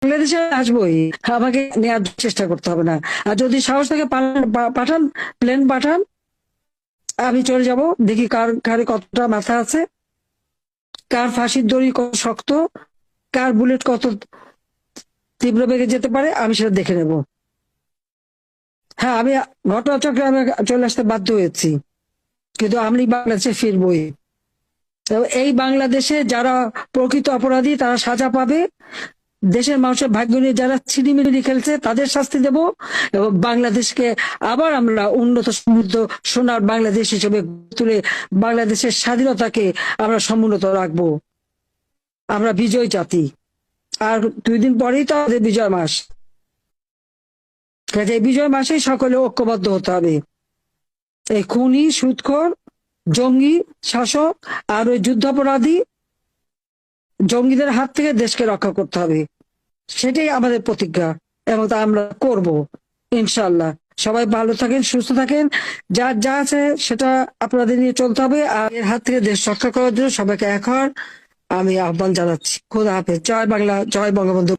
বাংলাদেশে আসবোই, আমাকে নেওয়ার চেষ্টা করতে হবে না। আর যদি সাহস থাকে পাঠান, প্লেন পাঠান, আমি চলে যাব। দেখি কার ঘাড়ে কতটা মাথা আছে, কার ফাঁসির দড়ি কত শক্ত, কার বুলেট কত তীব্র বেগে যেতে পারে, আমি সেটা দেখে নেব। হ্যাঁ, আমি ঘটনাচক্রে আমি চলে আসতে বাধ্য হয়েছি, কিন্তু আমি বাংলাদেশে ফিরবই। এই বাংলাদেশে যারা প্রকৃত অপরাধী তারা সাজা পাবে, দেশের মানুষের ভাগ্য নিয়ে যারা ছিনিমিনি খেলছে তাদের শাস্তি দেব, এবং বাংলাদেশকে আবার আমরা উন্নত সমৃদ্ধ সোনার বাংলাদেশ হিসেবে তুলে বাংলাদেশের স্বাধীনতাকে আমরা সমুন্নত রাখবো। আমরা বিজয় জাতি, আর 2 দিন পরেই তো আমাদের বিজয় মাস। এই বিজয় মাসেই সকলে ঐক্যবদ্ধ হতে হবে। এই খুনি, সুদখোর, জঙ্গি শাসক আর ওই যুদ্ধাপরাধী জঙ্গিদের হাত থেকে দেশকে রক্ষা করতে হবে, সেটাই আমাদের প্রতিজ্ঞা, এবং তা আমরা করব ইনশাল্লাহ। সবাই ভালো থাকেন, সুস্থ থাকেন, যার যা আছে সেটা আপনাদের নিয়ে চলতে হবে। আর এর হাত থেকে দেশ রক্ষা করার জন্য সবাইকে এক হওয়ার আমি আহ্বান জানাচ্ছি। খোদা হাফেজ। জয় বাংলা, জয় বঙ্গবন্ধু।